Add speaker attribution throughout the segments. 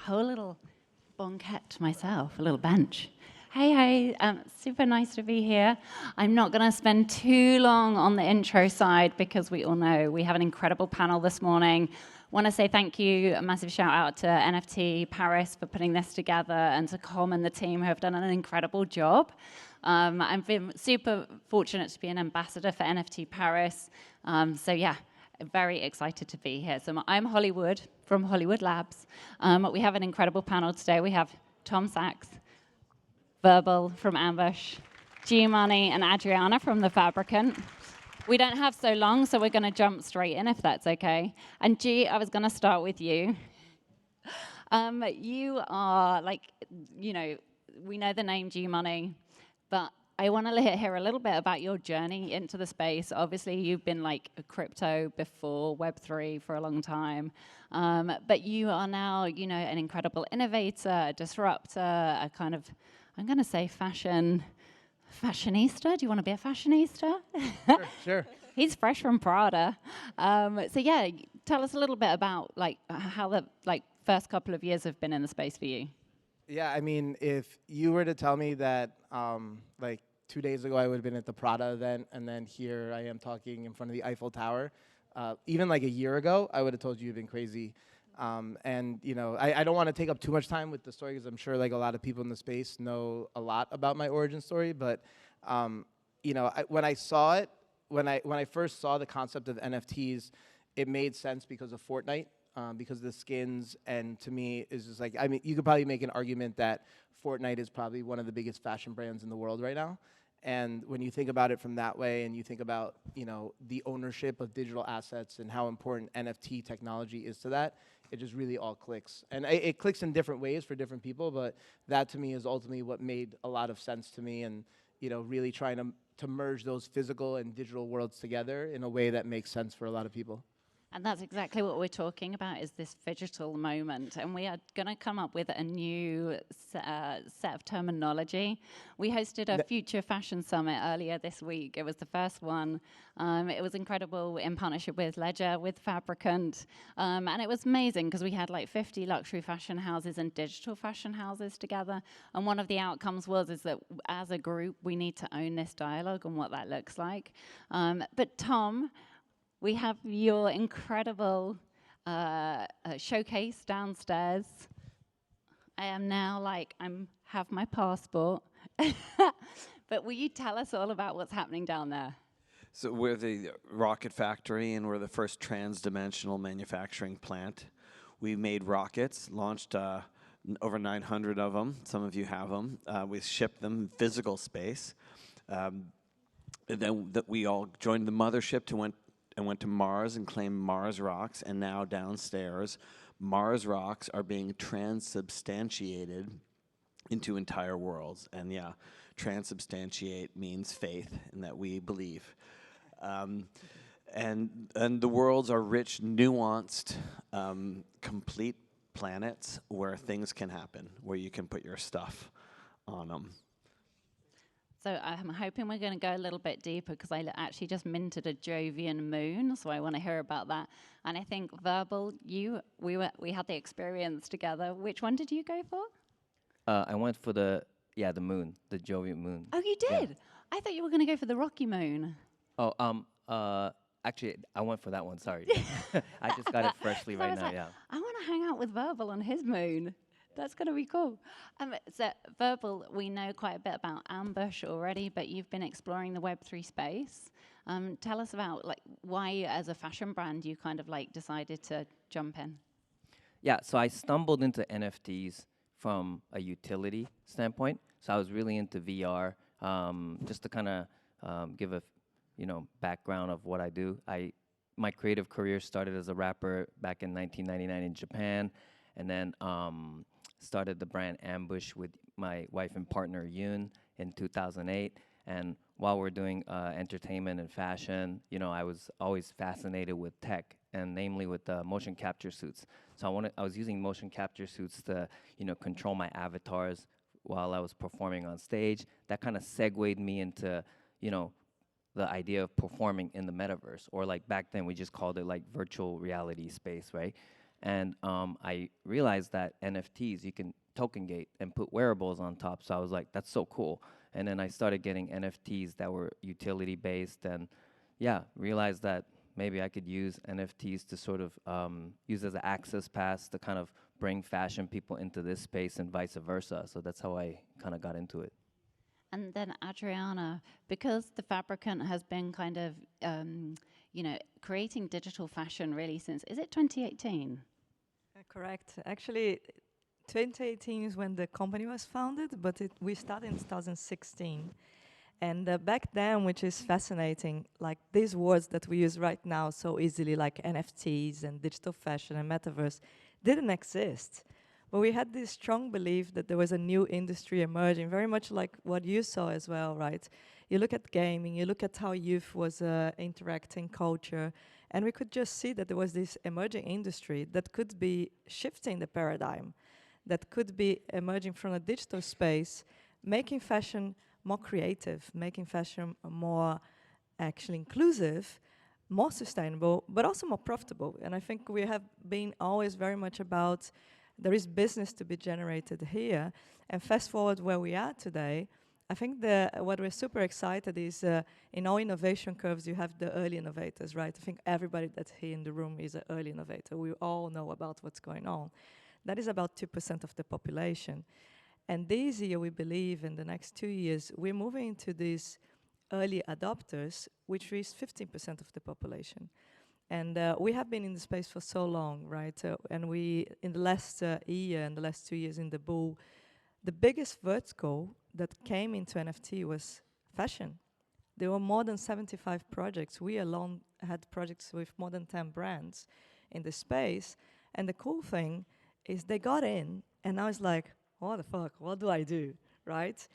Speaker 1: whole little banquette to myself, a little bench. Hey, super nice to be here. I'm not going to spend too long on the intro side because we all know we have an incredible panel this morning. Want to say thank you, a massive shout out to NFT Paris for putting this together, and to Com and the team who have done an incredible job. I've been super fortunate to be an ambassador for NFT Paris. So yeah, very excited to be here. So I'm Hollywood from HollyWoodLabs. We have an incredible panel today. We have Tom Sachs, Verbal from Ambush, Gmoney and Adriana from the Fabricant. We don't have so long, so we're going to jump straight in if that's okay. And G, I was going to start with you. You are we know the name Gmoney, but I want to hear a little bit about your journey into the space. Obviously, you've been like a crypto before Web3 for a long time, but you are now, an incredible innovator, a disruptor, a kind of, I'm going to say fashionista. Do you want to be a fashionista?
Speaker 2: Sure.
Speaker 1: He's fresh from Prada. So yeah, tell us a little bit about how the first couple of years have been in the space for you.
Speaker 2: Yeah, I mean, if you were to tell me that 2 days ago I would have been at the Prada event, and then here I am talking in front of the Eiffel Tower, even like a year ago, I would have told you you've been crazy. And I don't want to take up too much time with the story because I'm sure like a lot of people in the space know a lot about my origin story. But when I saw it, when I first saw the concept of NFTs, it made sense because of Fortnite, because of the skins. And to me, it's just like, I mean, you could probably make an argument that Fortnite is probably one of the biggest fashion brands in the world right now. And when you think about it from that way, and you think about the ownership of digital assets and how important NFT technology is to that, it just really all clicks. And it clicks in different ways for different people, but that to me is ultimately what made a lot of sense to me, and really trying to merge those physical and digital worlds together in a way that makes sense for a lot of people.
Speaker 1: And that's exactly what we're talking about, is this digital moment. And we are going to come up with a new set of terminology. We hosted a Future Fashion Summit earlier this week. It was the first one. It was incredible in partnership with Ledger, with Fabricant. And it was amazing because we had like 50 luxury fashion houses and digital fashion houses together. And one of the outcomes is that as a group, we need to own this dialogue and what that looks like. But Tom, we have your incredible showcase downstairs. I am now have my passport. But will you tell us all about what's happening down there?
Speaker 3: So we're the rocket factory, and we're the first trans-dimensional manufacturing plant. We made rockets, launched over 900 of them. Some of you have them. We shipped them in physical space. And then we all joined the mothership went to Mars and claimed Mars rocks, and now downstairs, Mars rocks are being transubstantiated into entire worlds. And yeah, transubstantiate means faith, in that we believe. And the worlds are rich, nuanced, complete planets where things can happen, where you can put your stuff on them.
Speaker 1: So I'm hoping we're going to go a little bit deeper, because I actually just minted a Jovian moon, so I want to hear about that. And I think Verbal, we had the experience together. Which one did you go for?
Speaker 4: I went for the moon, the Jovian moon.
Speaker 1: Oh, you did? Yeah. I thought you were going to go for the Rocky moon.
Speaker 4: Oh, actually, I went for that one. Sorry, I just got it freshly right now. Yeah.
Speaker 1: I want to hang out with Verbal on his moon. That's going to be cool. So, Verbal, we know quite a bit about Ambush already, but you've been exploring the Web3 space. Tell us about why, as a fashion brand, you kind of decided to jump in.
Speaker 4: Yeah, so I stumbled into NFTs from a utility standpoint. So I was really into VR. Just to kind of give a background of what I do. My creative career started as a rapper back in 1999 in Japan, and then started the brand Ambush with my wife and partner Yoon in 2008. And while we're doing entertainment and fashion, I was always fascinated with tech, and namely with motion capture suits. So I was using motion capture suits to control my avatars while I was performing on stage. That kind of segued me into the idea of performing in the metaverse, or back then we just called it virtual reality space, right? And I realized that NFTs, you can token gate and put wearables on top. So I was like, that's so cool. And then I started getting NFTs that were utility based, and yeah, realized that maybe I could use NFTs to sort of use as an access pass to kind of bring fashion people into this space and vice versa. So that's how I kind of got into it.
Speaker 1: And then Adriana, because the Fabricant has been kind of, creating digital fashion really since, is it 2018?
Speaker 5: Correct. Actually, 2018 is when the company was founded, but we started in 2016. And back then, which is fascinating, like these words that we use right now so easily, like NFTs and digital fashion and metaverse, didn't exist. But we had this strong belief that there was a new industry emerging, very much like what you saw as well, right? You look at gaming, you look at how youth was interacting, culture, and we could just see that there was this emerging industry that could be shifting the paradigm, that could be emerging from a digital space, making fashion more creative, making fashion more actually inclusive, more sustainable, but also more profitable. And I think we have been always very much about there is business to be generated here. And fast forward where we are today, I think what we're super excited is in all innovation curves, you have the early innovators, right? I think everybody that's here in the room is an early innovator. We all know about what's going on. That is about 2% of the population. And this year, we believe in the next 2 years, we're moving into these early adopters, which is 15% of the population. And we have been in the space for so long, right? And we, in the last year and the last 2 years in the bull, the biggest vertical that came into NFT was fashion. There were more than 75 projects. We alone had projects with more than 10 brands in the space. And the cool thing is they got in, and now it's like, what the fuck, what do I do, right?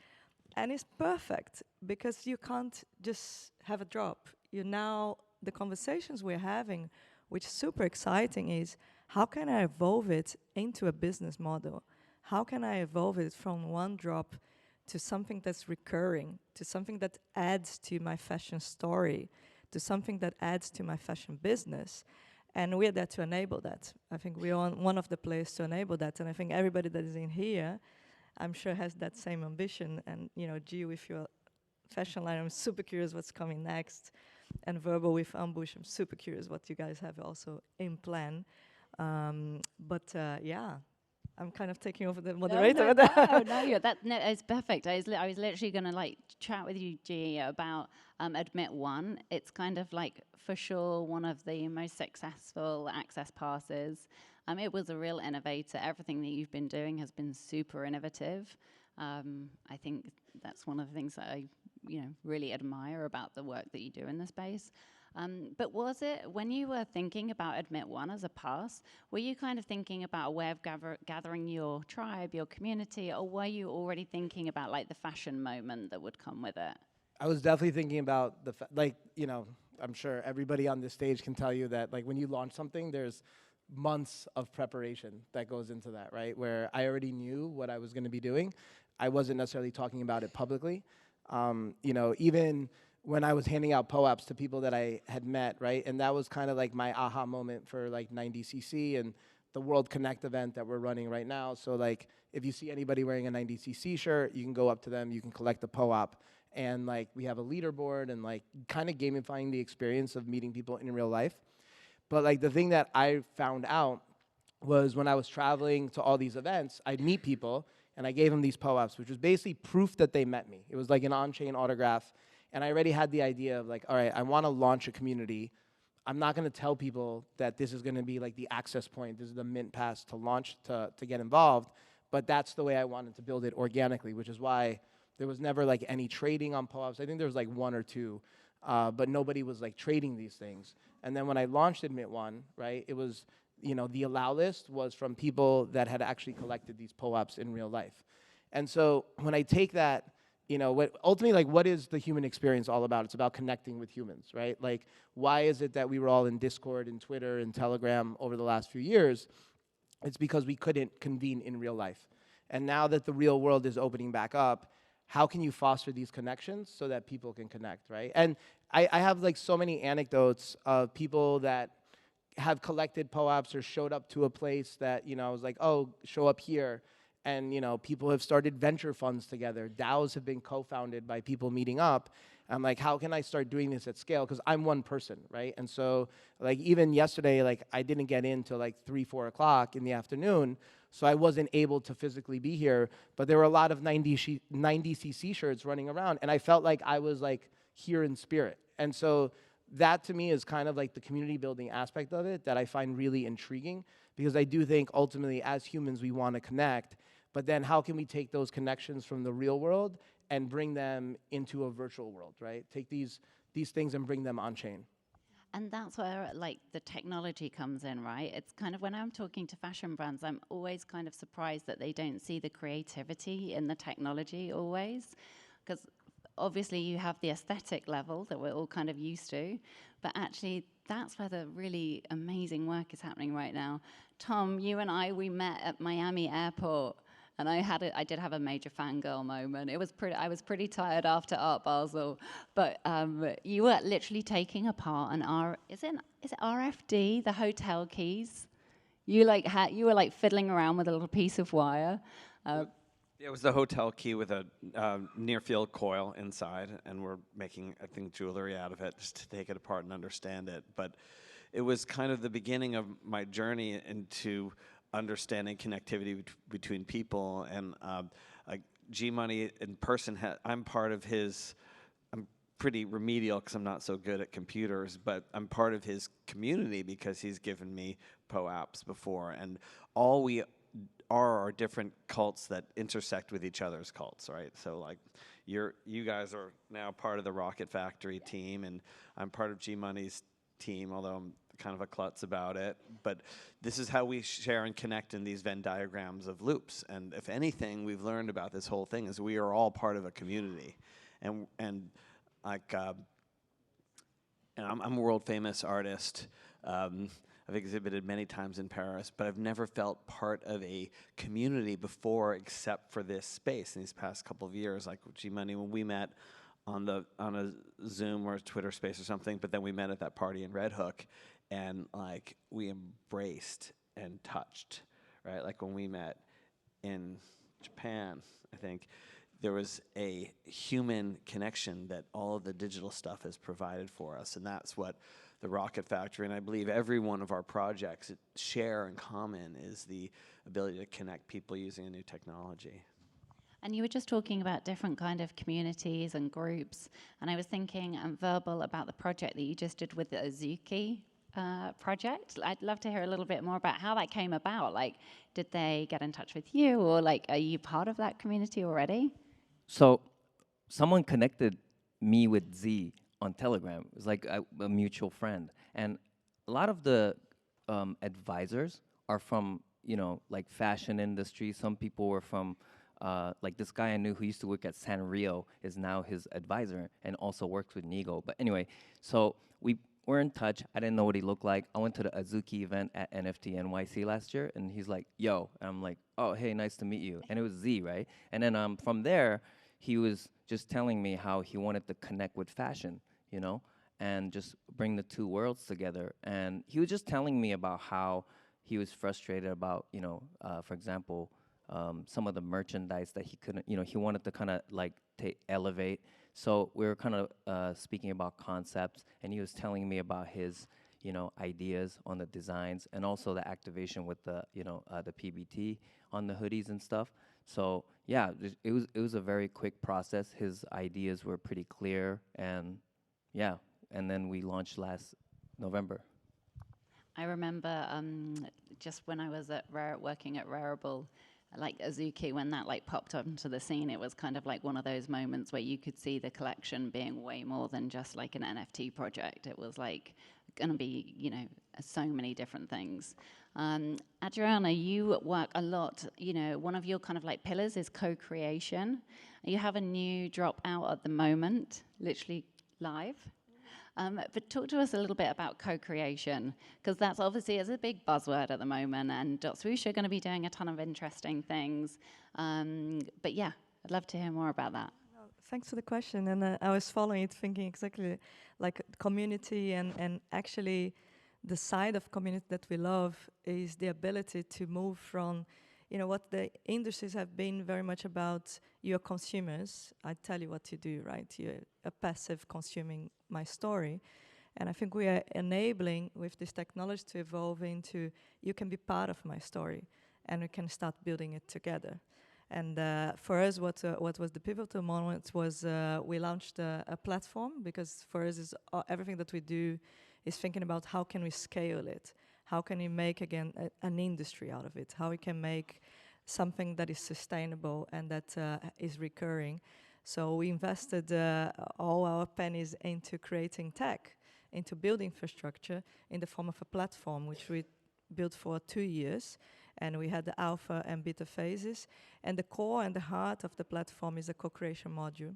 Speaker 5: And it's perfect, because you can't just have a drop. The conversations we're having, which is super exciting, is how can I evolve it into a business model? How can I evolve it from one drop to something that's recurring, to something that adds to my fashion story, to something that adds to my fashion business? And we're there to enable that. I think we're one of the players to enable that. And I think everybody that is in here, I'm sure, has that same ambition. And, G, with your fashion line, I'm super curious what's coming next. And Verbal with Ambush, I'm super curious what you guys have also in plan. Yeah, I'm kind of taking over the moderator.
Speaker 1: No, it's perfect. I was literally going to chat with you, G, about Admit One. It's kind of like, for sure, one of the most successful access passes. It was a real innovator. Everything that you've been doing has been super innovative. I think that's one of the things that I really admire about the work that you do in the space. But was it, when you were thinking about Admit One as a pass, were you kind of thinking about a way of gathering your tribe, your community, or were you already thinking about the fashion moment that would come with it?
Speaker 2: I was definitely thinking about I'm sure everybody on this stage can tell you that when you launch something, there's months of preparation that goes into that, right? Where I already knew what I was going to be doing. I wasn't necessarily talking about it publicly. Even when I was handing out POAPs to people that I had met, right? And that was kind of my aha moment for 90cc and the World Connect event that we're running right now. So if you see anybody wearing a 90cc shirt, you can go up to them, you can collect a POAP. And we have a leaderboard and kind of gamifying the experience of meeting people in real life. But the thing that I found out was when I was traveling to all these events, I'd meet people and I gave them these POAPs, which was basically proof that they met me. It was an on-chain autograph. And I already had the idea of all right, I want to launch a community. I'm not going to tell people that this is going to be the access point. This is the mint pass to launch, to get involved. But that's the way I wanted to build it organically, which is why there was never any trading on POAPs. I think there was one or two, but nobody was trading these things. And then when I launched Admit One, right, it was, the allow list was from people that had actually collected these POAPs in real life. And so when I take that, ultimately, what is the human experience all about? It's about connecting with humans, right? Why is it that we were all in Discord and Twitter and Telegram over the last few years? It's because we couldn't convene in real life. And now that the real world is opening back up, how can you foster these connections so that people can connect, right? And I have so many anecdotes of people that have collected POAPs or showed up to a place that, I was like, oh, show up here. And, people have started venture funds together. DAOs have been co-founded by people meeting up. I'm like, how can I start doing this at scale? Because I'm one person, right? And so, like, even yesterday, like, I didn't get in till like 3, 4 o'clock in the afternoon, so I wasn't able to physically be here. But there were a lot of 90cc shirts running around, and I felt like I was like here in spirit. And so that to me is kind of like the community building aspect of it that I find really intriguing, because I do think ultimately as humans we want to connect, but then how can we take those connections from the real world and bring them into a virtual world, right? Take these things and bring them on chain.
Speaker 1: And that's where like the technology comes in, right? It's kind of when I'm talking to fashion brands, I'm always kind of surprised that they don't see the creativity in the technology always, because obviously you have the aesthetic level that we're all kind of used to, but actually that's where the really amazing work is happening right now. Tom, you and we met at Miami Airport, and I did have a major fangirl moment. I was pretty tired after Art Basel, but you were literally taking apart is it RFD, the hotel keys? You were like fiddling around with a little piece of wire.
Speaker 3: It was the hotel key with a near-field coil inside, and we're making, I think, jewelry out of it just to take it apart and understand it. But it was kind of the beginning of my journey into understanding connectivity between people. And Gmoney in person, I'm part of his. I'm pretty remedial because I'm not so good at computers, but I'm part of his community because he's given me POAPs before, and all we are different cults that intersect with each other's cults, right? So like you guys are now part of the Rocket Factory team, and I'm part of Gmoney's team, although I'm kind of a klutz about it. But this is how we share and connect in these Venn diagrams of loops. And if anything we've learned about this whole thing is we are all part of a community. And like, and I'm a world famous artist. I've exhibited many times in Paris, but I've never felt part of a community before except for this space in these past couple of years. Like Gmoney, when we met on a Zoom or a Twitter space or something, but then we met at that party in Red Hook, and like we embraced and touched, right? Like when we met in Japan, I think there was a human connection that all of the digital stuff has provided for us, and that's what the Rocket Factory, and I believe every one of our projects share in common, is the ability to connect people using a new technology.
Speaker 1: And you were just talking about different kind of communities and groups, and I was thinking verbal about the project that you just did with the Azuki project. I'd love to hear a little bit more about how that came about. Like, did they get in touch with you, or like, are you part of that community already?
Speaker 4: So someone connected me with Z on Telegram. It was like a mutual friend. And a lot of the advisors are from, like fashion industry. Some people were from, like this guy I knew who used to work at Sanrio is now his advisor and also works with Nigo. But anyway, so we were in touch. I didn't know what he looked like. I went to the Azuki event at NFT NYC last year, and he's like, yo. And I'm like, oh, hey, nice to meet you. And it was Z, right? And then from there, he was just telling me how he wanted to connect with fashion, and just bring the two worlds together. And he was just telling me about how he was frustrated about, for example, some of the merchandise that he couldn't, he wanted to kind of like elevate. So we were kind of speaking about concepts, and he was telling me about his, ideas on the designs, and also the activation with the, the PBT on the hoodies and stuff. So yeah, it was a very quick process. His ideas were pretty clear, and yeah, and then we launched last November.
Speaker 1: I remember just when I was working at Rarible, like Azuki, when that like popped up into the scene, it was kind of like one of those moments where you could see the collection being way more than just like an NFT project. It was like going to be, so many different things. Adriana, you work a lot, one of your kind of like pillars is co-creation. You have a new drop out at the moment, literally live. But talk to us a little bit about co-creation, because that's obviously is a big buzzword at the moment, and .swoosh are going to be doing a ton of interesting things. But yeah, I'd love to hear more about that.
Speaker 5: Well, thanks for the question, and I was following it, thinking exactly like community and actually the side of community that we love is the ability to move from, what the industries have been very much about. You're consumers. I tell you what to do, right? You're a passive consuming my story. And I think we are enabling with this technology to evolve into, you can be part of my story, and we can start building it together. And for us, what was the pivotal moment was we launched a platform, because for us, everything that we do is thinking about how can we scale it? How can we make, again, an industry out of it? How we can make something that is sustainable and that is recurring. So we invested all our pennies into creating tech, into building infrastructure in the form of a platform, which we built for 2 years. And we had the alpha and beta phases. And the core and the heart of the platform is a co-creation module,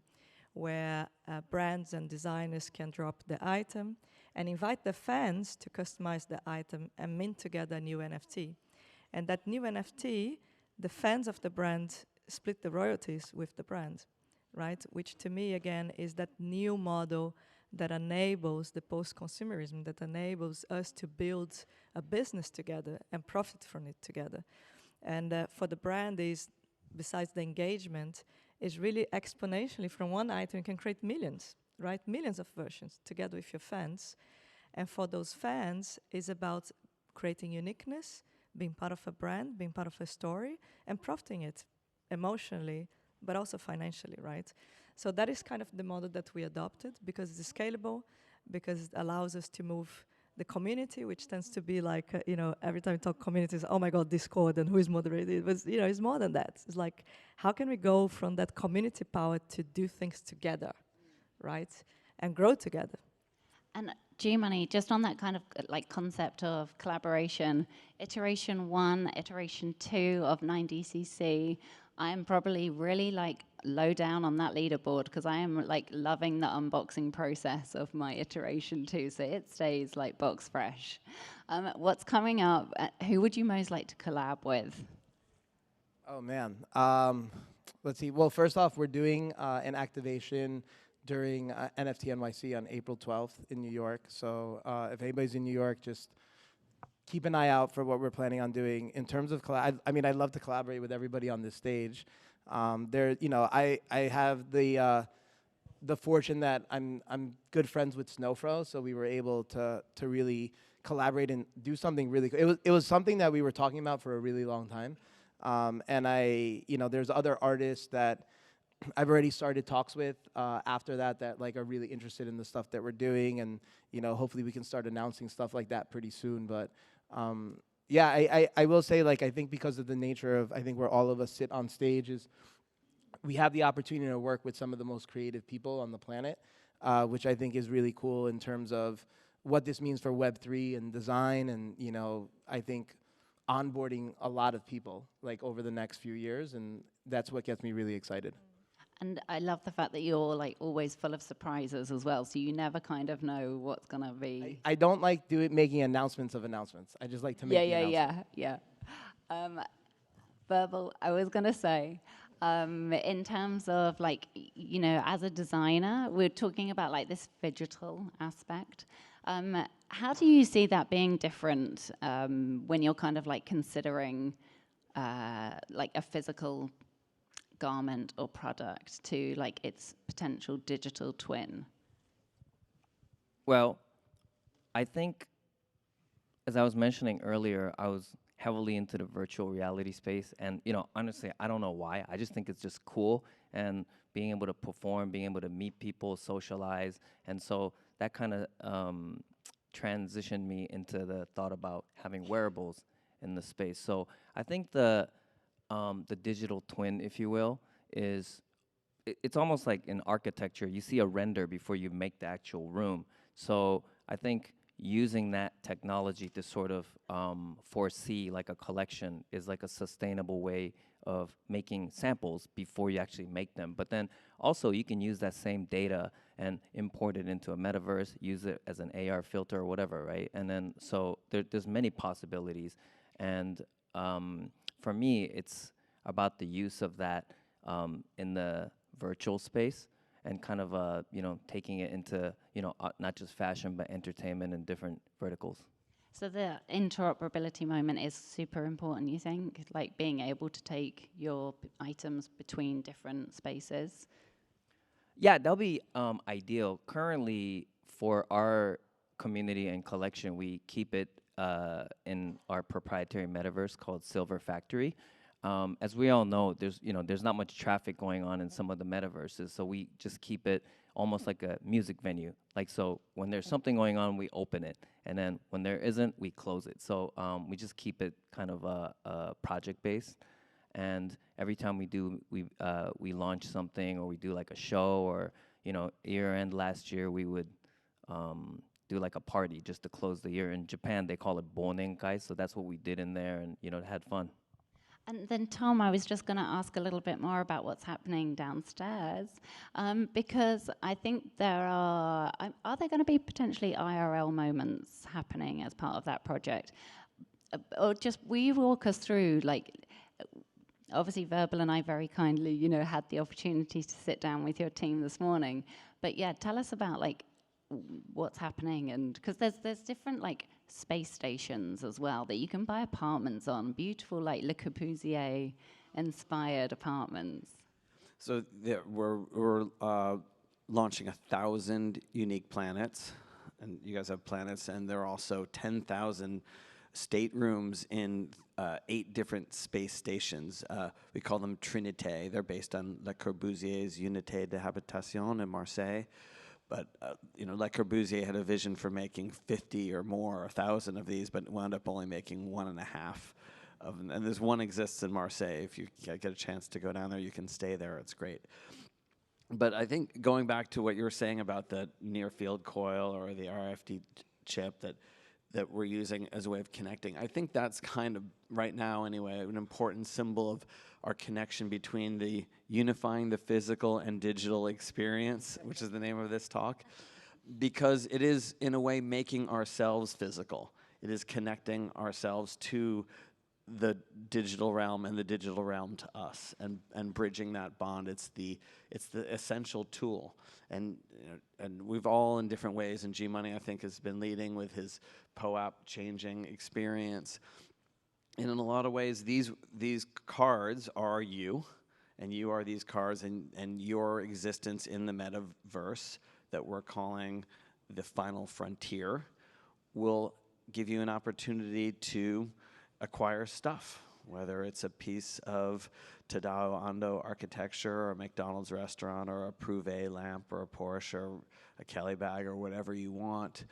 Speaker 5: where brands and designers can drop the item and invite their fans to customize the item and mint together a new NFT. And that new NFT, the fans of the brand split the royalties with the brand, right? Which to me, again, is that new model that enables the post-consumerism, that enables us to build a business together and profit from it together. And for the brand is, besides the engagement, is really exponentially from one item you can create millions, right? Millions of versions together with your fans. And for those fans, is about creating uniqueness, being part of a brand, being part of a story, and profiting it emotionally, but also financially, right? So that is kind of the model that we adopted, because it's scalable, because it allows us to move the community, which tends to be like, every time we talk communities, oh my God, Discord, and who is moderated? But, it's more than that. It's like, how can we go from that community power to do things together, right? And grow together.
Speaker 1: And Gmoney, just on that kind of concept of collaboration, iteration 1, iteration 2 of 9DCC, I am probably really low down on that leaderboard, because I am loving the unboxing process of my iteration 2, so it stays box fresh. What's coming up? Who would you most like to collab with?
Speaker 2: Oh man, let's see. Well, first off, we're doing an activation during NFT NYC on April 12th in New York. So if anybody's in New York, just keep an eye out for what we're planning on doing. In terms of I'd love to collaborate with everybody on this stage. I have the fortune that I'm good friends with Snowfro, so we were able to really collaborate and do something really cool. It was something that we were talking about for a really long time. And there's other artists that I've already started talks with after that are really interested in the stuff that we're doing, and hopefully we can start announcing stuff like that pretty soon. But I will say, I think because of the nature of, I think where all of us sit on stage is, we have the opportunity to work with some of the most creative people on the planet, which I think is really cool in terms of what this means for Web3 and design, and I think onboarding a lot of people over the next few years, and that's what gets me really excited.
Speaker 1: And I love the fact that you're always full of surprises as well, so you never kind of know what's gonna be.
Speaker 2: I don't like making announcements of announcements. I just like to make the announcement.
Speaker 1: Yeah. Verbal, I was gonna say, in terms of as a designer, we're talking about this digital aspect. How do you see that being different when you're kind of considering a physical garment or product to its potential digital twin?
Speaker 4: Well, I think, as I was mentioning earlier, I was heavily into the virtual reality space, and honestly, I don't know why. I just think it's just cool, and being able to perform, being able to meet people, socialize, and so that kind of transitioned me into the thought about having wearables in the space. So I think the digital twin, if you will, it's almost like in architecture. You see a render before you make the actual room. So I think using that technology to sort of foresee a collection is a sustainable way of making samples before you actually make them. But then also you can use that same data and import it into a metaverse, use it as an AR filter or whatever, right? And then so there's many possibilities. And for me, it's about the use of that in the virtual space, and kind of taking it into not just fashion but entertainment and different verticals.
Speaker 1: So the interoperability moment is super important, you think? Like being able to take your items between different spaces?
Speaker 4: Yeah, that'll be ideal. Currently, for our community and collection, we keep it in our proprietary metaverse called Silver Factory. As we all know, there's not much traffic going on in some of the metaverses, so we just keep it almost like a music venue. Like, so when there's something going on, we open it, and then when there isn't, we close it. So we just keep it kind of project based. And every time we launch something, or we do like a show, or year end last year we would do like a party just to close the year. In Japan they call it bonenkai, so that's what we did in there, and had fun.
Speaker 1: And then, Tom, I was just going to ask a little bit more about what's happening downstairs, because I think are there going to be potentially IRL moments happening as part of that project? Or just, will you walk us through, like, obviously Verbal and I very kindly, had the opportunity to sit down with your team this morning. But yeah, tell us about, like, what's happening, and because there's different, like, space stations as well that you can buy apartments on, beautiful, like, Le Corbusier inspired apartments.
Speaker 3: So we're launching 1,000 unique planets, and you guys have planets, and there are also 10,000 staterooms in 8 different space stations. We call them Trinité. They're based on Le Corbusier's Unité de Habitation in Marseille. But Le Corbusier had a vision for making 50 or more, 1,000 of these, but wound up only making 1.5 of them. And there's one exists in Marseille. If you get a chance to go down there, you can stay there. It's great. But I think going back to what you were saying about the near field coil or the RFD chip that we're using as a way of connecting, I think that's kind of, right now anyway, an important symbol of our connection between the unifying the physical and digital experience, which is the name of this talk, because it is, in a way, making ourselves physical. It is connecting ourselves to the digital realm and the digital realm to us, and bridging that bond. It's the essential tool, and we've all in different ways. And Gmoney, I think, has been leading with his POAP changing experience. And in a lot of ways, these cards are you, and you are these cards, and your existence in the metaverse that we're calling the final frontier will give you an opportunity to acquire stuff, whether it's a piece of Tadao Ando architecture, or a McDonald's restaurant, or a Prouvé lamp, or a Porsche, or a Kelly bag, or whatever you want,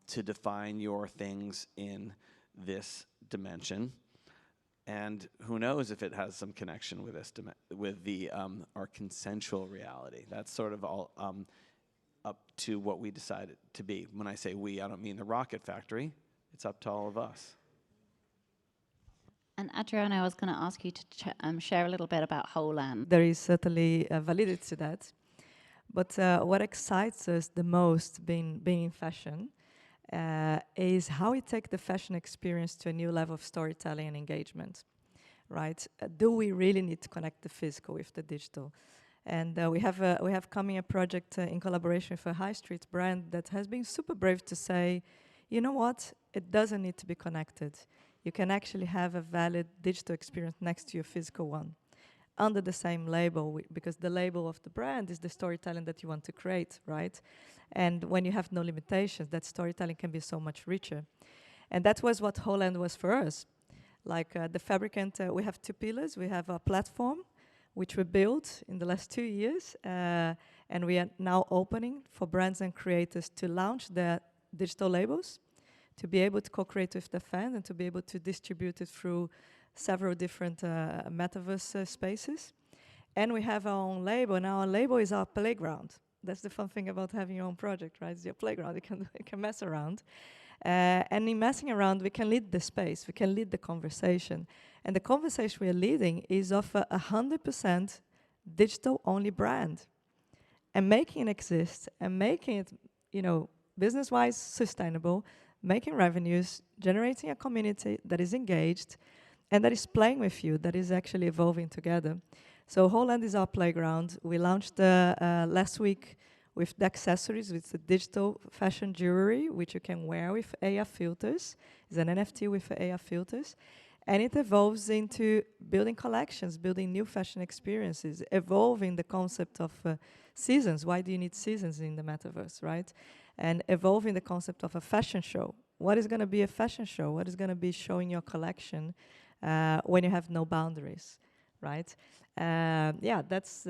Speaker 3: to define your things in this dimension. And who knows if it has some connection with this our consensual reality. That's sort of all up to what we decide it to be. When I say we, I don't mean the rocket factory. It's up to all of us.
Speaker 1: And Adriana, I was going to ask you to share a little bit about Holland.
Speaker 5: There is certainly validity to that. But what excites us the most being in fashion is how we take the fashion experience to a new level of storytelling and engagement, right? Do we really need to connect the physical with the digital? And we have coming a project in collaboration with a high street brand that has been super brave to say, you know what, it doesn't need to be connected. You can actually have a valid digital experience next to your physical one, under the same label, because the label of the brand is the storytelling that you want to create, right? And when you have no limitations, that storytelling can be so much richer. And that was what Holland was for us. Like the Fabricant, we have 2 pillars. We have a platform, which we built in the last 2 years, and we are now opening for brands and creators to launch their digital labels, to be able to co-create with the fans, and to be able to distribute it through several different metaverse spaces. And we have our own label, and our label is our playground. That's the fun thing about having your own project, right? It's your playground. You can mess around. And in messing around, we can lead the space. We can lead the conversation. And the conversation we are leading is of a 100% digital-only brand. And making it exist, and making it, business-wise sustainable, making revenues, generating a community that is engaged, and that is playing with you, that is actually evolving together. So Holland is our playground. We launched last week with the accessories, with the digital fashion jewelry, which you can wear with AR filters. It's an NFT with AR filters. And it evolves into building collections, building new fashion experiences, evolving the concept of seasons. Why do you need seasons in the metaverse, right? And evolving the concept of a fashion show. What is going to be a fashion show? What is going to be showing your collection when you have no boundaries, right? Yeah, that's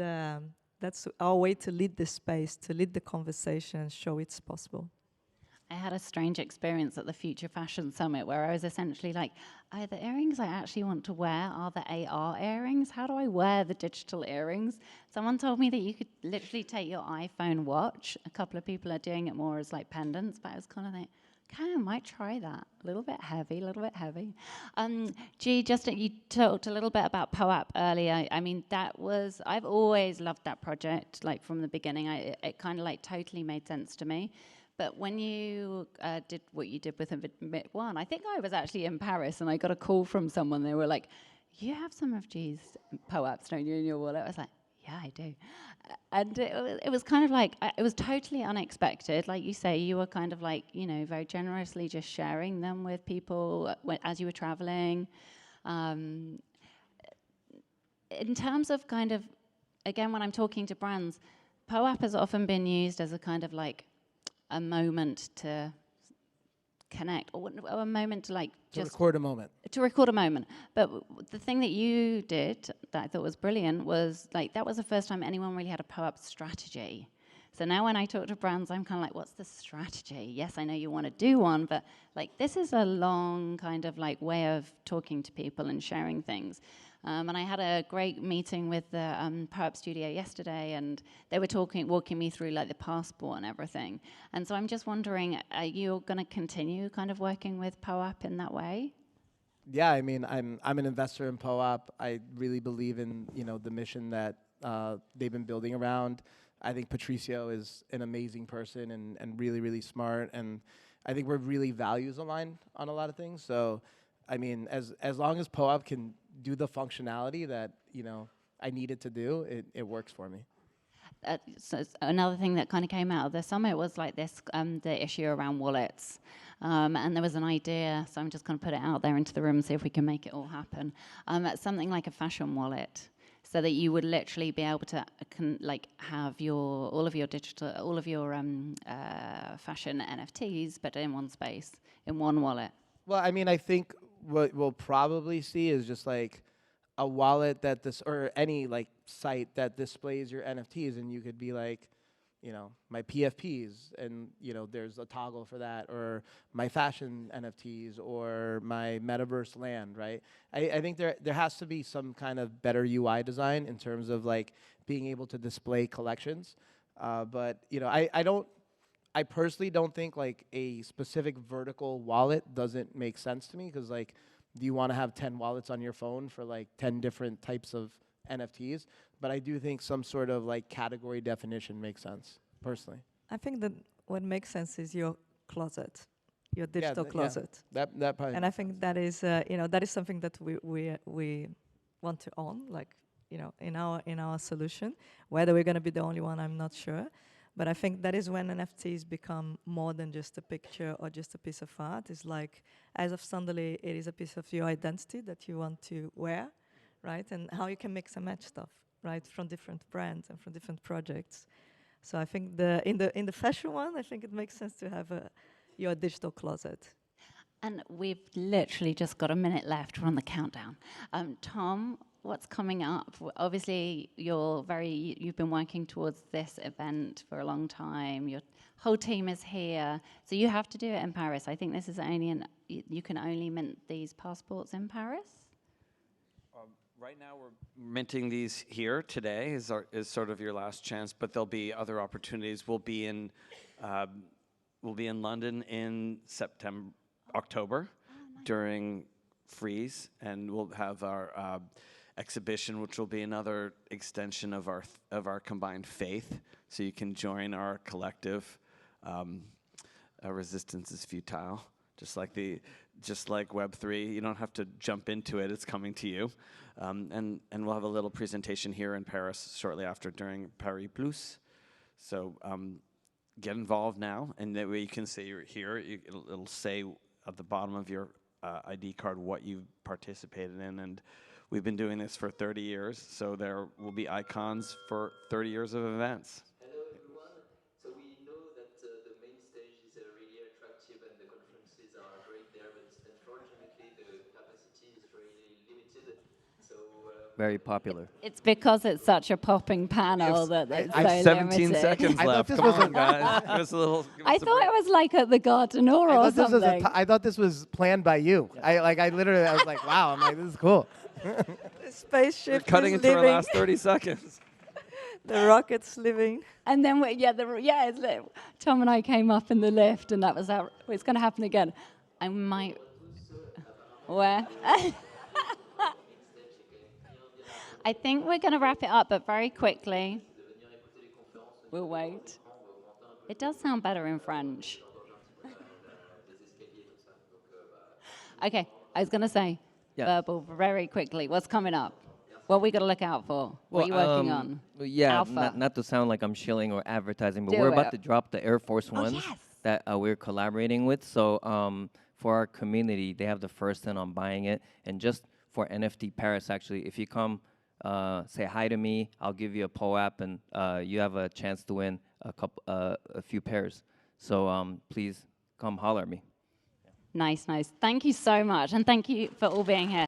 Speaker 5: our way to lead the space, to lead the conversation and show it's possible.
Speaker 1: I had a strange experience at the Future Fashion Summit where I was essentially like, are the earrings I actually want to wear are the AR earrings? How do I wear the digital earrings? Someone told me that you could literally take your iPhone watch. A couple of people are doing it more as like pendants, but I was kind of like, okay, I might try that. A little bit heavy, a little bit heavy. G, you talked a little bit about POAP earlier. I mean, I've always loved that project, like from the beginning. It kind of like totally made sense to me. But when you did what you did with Emit One, I think I was actually in Paris and I got a call from someone. They were like, you have some of G's POAPs, don't you, in your wallet? I was like, yeah, I do. And it was kind of like, it was totally unexpected. Like you say, you were kind of like, very generously just sharing them with people as you were traveling. In terms of kind of, again, when I'm talking to brands, POAP has often been used as a kind of like, a moment to connect, or a moment to like just
Speaker 2: record a moment.
Speaker 1: To record a moment. But the thing that you did that I thought was brilliant was like that was the first time anyone really had a POAP strategy. So now when I talk to brands, I'm kind of like, what's the strategy? Yes, I know you want to do one, but like this is a long kind of like way of talking to people and sharing things. And I had a great meeting with the POAP studio yesterday, and they were walking me through like the passport and everything. And so I'm just wondering, are you going to continue kind of working with POAP in that way?
Speaker 2: Yeah, I mean, I'm an investor in POAP. I really believe in the mission that they've been building around. I think Patricio is an amazing person and really, really smart. And I think we're really values aligned on a lot of things. So, I mean, as long as POAP can do the functionality that, I need it to do, it works for me.
Speaker 1: So another thing that kind of came out of the summit was like this, the issue around wallets. And there was an idea, so I'm just going to put it out there into the room, see if we can make it all happen. Something like a fashion wallet, so that you would literally be able to have all of your fashion NFTs, but in one space, in one wallet.
Speaker 2: Well, I mean, I think what we'll probably see is just like a wallet or any like site that displays your NFTs, and you could be like, my PFPs, and there's a toggle for that, or my fashion NFTs, or my metaverse land, right? I think there has to be some kind of better UI design in terms of like being able to display collections. But I personally don't think like a specific vertical wallet doesn't make sense to me, because like, do you want to have 10 wallets on your phone for like 10 different types of NFTs? But I do think some sort of like category definition makes sense, personally.
Speaker 5: I think that what makes sense is your closet, your digital closet.
Speaker 2: Yeah, that probably.
Speaker 5: And I think that is, that is something that we want to own, like, in our solution. Whether we're going to be the only one, I'm not sure. But I think that is when NFTs become more than just a picture or just a piece of art. It's like, as of suddenly, it is a piece of your identity that you want to wear, right? And how you can mix and match stuff, right, from different brands and from different projects. So I think in the fashion one, I think it makes sense to have your digital closet.
Speaker 1: And we've literally just got a minute left. We're on the countdown. Tom, what's coming up? Obviously, you've been working towards this event for a long time. Your whole team is here, so you have to do it in Paris. I think this is you can only mint these passports in Paris.
Speaker 3: Right now, we're minting these here today. Is sort of your last chance, but there'll be other opportunities. We'll be in London in October, during Freeze, and we'll have our exhibition, which will be another extension of our combined faith. So you can join our collective. Resistance is futile, just like Web3. You don't have to jump into it; it's coming to you. And we'll have a little presentation here in Paris shortly after during Paris Plus. So get involved now, and that way you can say you're here. It'll say at the bottom of your ID card what you participated in, and we've been doing this for 30 years, so there will be icons for 30 years of events.
Speaker 6: Hello everyone. So we know that the main stage is really attractive and the conferences are great there, but unfortunately the capacity is really limited. So
Speaker 4: Very popular.
Speaker 1: It's because it's such a popping panel that it's
Speaker 3: I have
Speaker 1: so
Speaker 3: 17
Speaker 1: limited.
Speaker 3: seconds
Speaker 2: I thought
Speaker 3: left.
Speaker 2: this
Speaker 3: Come
Speaker 2: was
Speaker 3: on,
Speaker 2: a-
Speaker 3: guys. Give us a little.
Speaker 1: I thought it was like at the Garden or something.
Speaker 2: I thought this was planned by you. I literally, I was like, wow. I'm like, this is cool.
Speaker 5: The spaceship
Speaker 3: Cutting
Speaker 5: is
Speaker 3: into our
Speaker 5: leaving.
Speaker 3: last 30 seconds.
Speaker 5: The rocket's leaving.
Speaker 1: And then, Tom and I came up in the lift, and that was how it's going to happen again. I might. Where? I think we're going to wrap it up, but very quickly. We'll wait. It does sound better in French. Okay, I was going to say,
Speaker 4: Yeah.
Speaker 1: verbal, very quickly. What's coming up? What we got to look out for? What are you working on?
Speaker 4: Well, yeah,
Speaker 1: Alpha.
Speaker 4: not to sound like I'm shilling or advertising, but
Speaker 1: Do
Speaker 4: we're
Speaker 1: it.
Speaker 4: about to drop the Air Force
Speaker 1: Oh,
Speaker 4: Ones
Speaker 1: yes.
Speaker 4: that we're collaborating with. So for our community, they have the first in on buying it. And just for NFT Paris, actually, if you come say hi to me, I'll give you a POAP, and you have a chance to win a few pairs. So please come holler at me.
Speaker 1: Nice, nice. Thank you so much, and thank you for all being here.